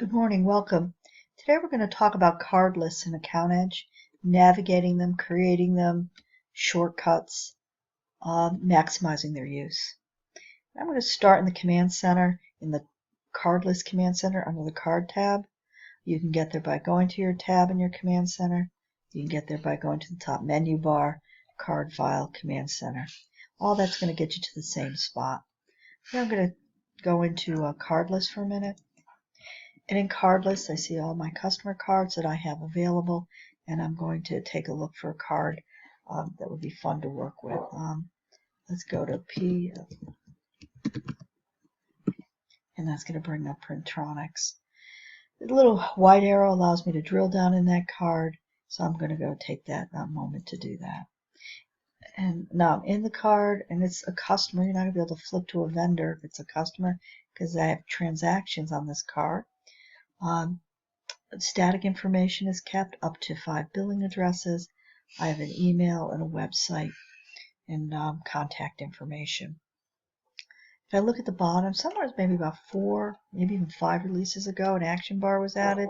Good morning, welcome. Today we're going to talk about card lists in AccountEdge, navigating them, creating them, shortcuts, maximizing their use. I'm going to start in the Command Center, in the Card List Command Center under the Card tab. You can get there by going to your tab in your Command Center. You can get there by going to the top menu bar, Card File, Command Center. All that's going to get you to the same spot. Now I'm going to go into Card List for a minute. And in Cardless, I see all my customer cards that I have available, and I'm going to take a look for a card that would be fun to work with. Let's go to P, and that's going to bring up Printronix. The little white arrow allows me to drill down in that card, so I'm going to go take that moment to do that. And now I'm in the card, and it's a customer. You're not going to be able to flip to a vendor if it's a customer, because I have transactions on this card. Static information is kept up to 5 billing addresses. I have an email and a website and contact information. If I look at the bottom, somewhere maybe about 4, maybe even 5 releases ago, an action bar was added.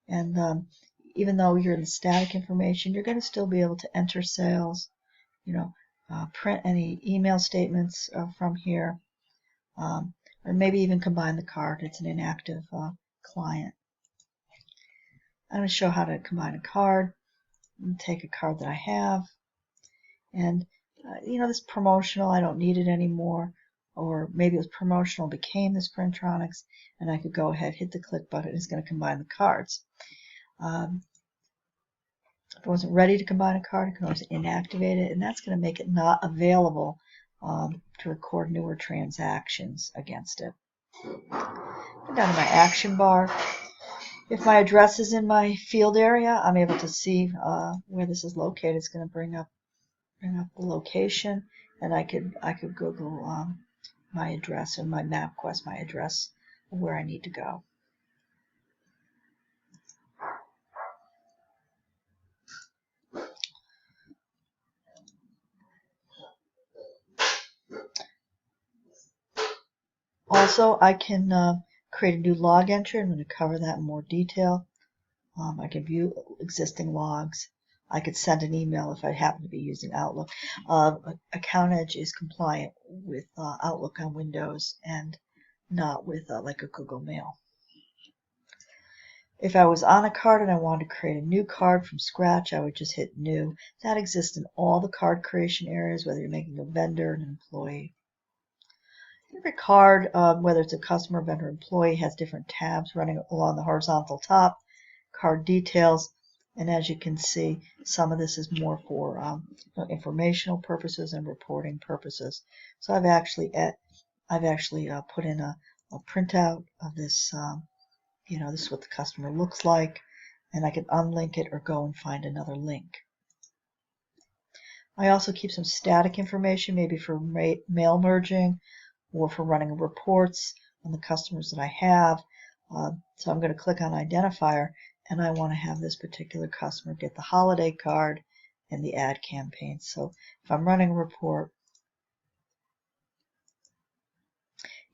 And even though you're in the static information, you're going to still be able to enter sales, print any email statements from here, or maybe even combine the card. It's an inactive client. I'm going to show how to combine a card. And take a card that I have, and this promotional, I don't need it anymore, or maybe it was promotional, became this Printronix, and I could go ahead, hit the click button. It's going to combine the cards. If I wasn't ready to combine a card, I can always inactivate it, and that's going to make it not available to record newer transactions against it. Go down to my action bar. If my address is in my field area, I'm able to see where this is located. It's going to bring up the location, and I could Google my address and my MapQuest my address of where I need to go. Also, I can create a new log entry. I'm going to cover that in more detail. I can view existing logs. I could send an email if I happen to be using Outlook. AccountEdge is compliant with Outlook on Windows and not with like a Google Mail. If I was on a card and I wanted to create a new card from scratch, I would just hit New. That exists in all the card creation areas, whether you're making a vendor, an employee. Every card, whether it's a customer, vendor, employee, has different tabs running along the horizontal top. Card details, and as you can see, some of this is more for informational purposes and reporting purposes. So I've actually put in a printout of this. This is what the customer looks like, and I can unlink it or go and find another link. I also keep some static information, maybe for mail merging or for running reports on the customers that I have. So I'm going to click on identifier, and I want to have this particular customer get the holiday card and the ad campaign. So if I'm running a report,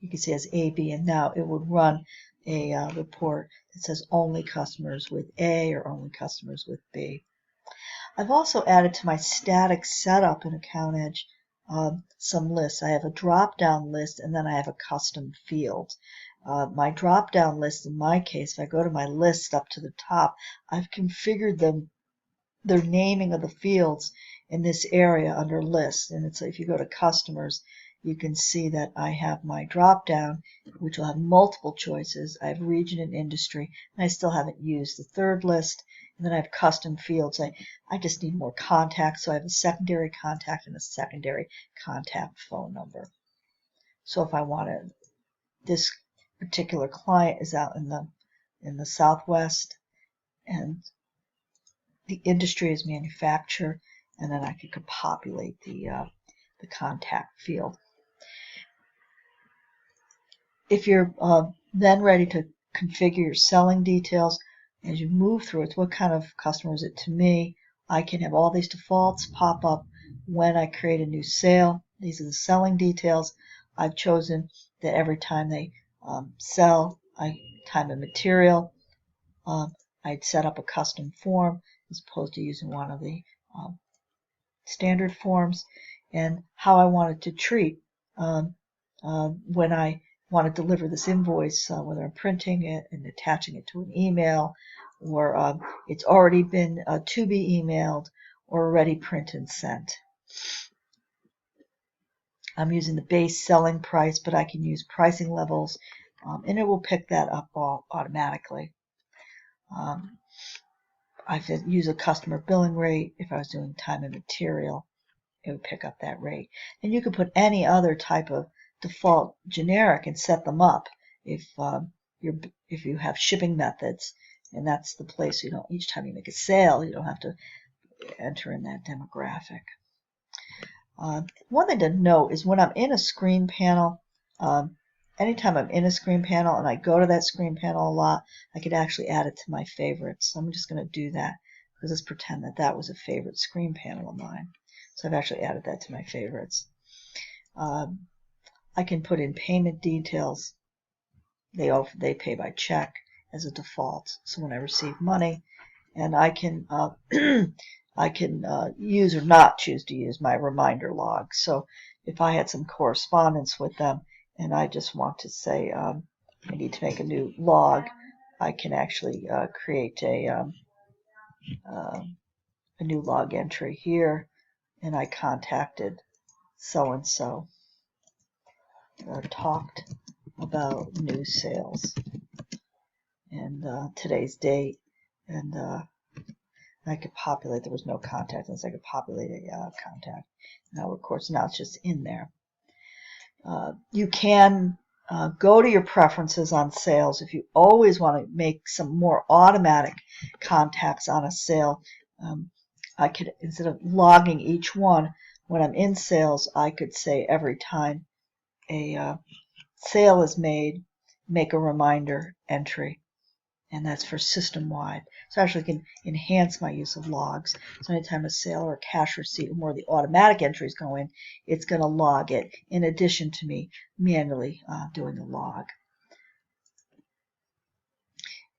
you can see it as A, B, and now it would run a report that says only customers with A or only customers with B. I've also added to my static setup in AccountEdge some lists. I have a drop-down list, and then I have a custom field. My drop-down list, in my case, if I go to my list up to the top, I've configured their naming of the fields in this area under lists. And it's if you go to customers, you can see that I have my drop-down, which will have multiple choices. I have region and industry, and I still haven't used the third list. And then I have custom fields. I just need more contacts, so I have a secondary contact and a secondary contact phone number. So if I wanted, this particular client is out in the Southwest, and the industry is manufacturer, and then I could populate the contact field. If you're then ready to configure your selling details, as you move through it, what kind of customer is it to me? I can have all these defaults pop up when I create a new sale. These are the selling details. I've chosen that every time they sell, time and material. I'd set up a custom form as opposed to using one of the standard forms, and how I wanted to treat when I want to deliver this invoice, whether I'm printing it and attaching it to an email, or it's already been to be emailed, or already printed and sent. I'm using the base selling price, but I can use pricing levels, and it will pick that up all automatically. I could use a customer billing rate. If I was doing time and material, it would pick up that rate. And you could put any other type of default generic and set them up if you have shipping methods, and that's the place each time you make a sale, you don't have to enter in that demographic. One thing to note is when I'm in a screen panel, anytime I'm in a screen panel and I go to that screen panel a lot, I could actually add it to my favorites. So I'm just going to do that, because let's pretend that that was a favorite screen panel of mine. So I've actually added that to my favorites. I can put in payment details. They pay by check as a default. So when I receive money, and I can use or not choose to use my reminder log. So if I had some correspondence with them and I just want to say I need to make a new log, I can actually create a new log entry here, and I contacted so-and-so, talked about new sales, and today's date, and I could populate, there was no contact, and so I could populate a contact. Now, of course, now it's just in there. You can go to your preferences on sales. If you always want to make some more automatic contacts on a sale, I could, instead of logging each one, when I'm in sales, I could say every time a sale is made, make a reminder entry. And that's for system-wide. So I actually can enhance my use of logs. So anytime a sale or a cash receipt or more of the automatic entries go in, it's going to log it in addition to me manually doing the log.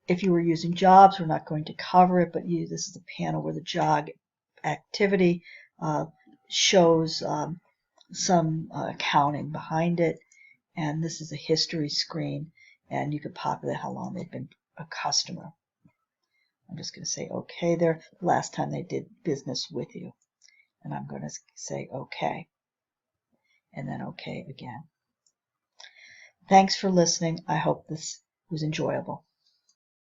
If you were using jobs, we're not going to cover it, but this is the panel where the job activity shows some accounting behind it. And this is a history screen, and you could populate how long they've been a customer. I'm just going to say OK there, last time they did business with you. And I'm going to say OK, and then OK again. Thanks for listening. I hope this was enjoyable.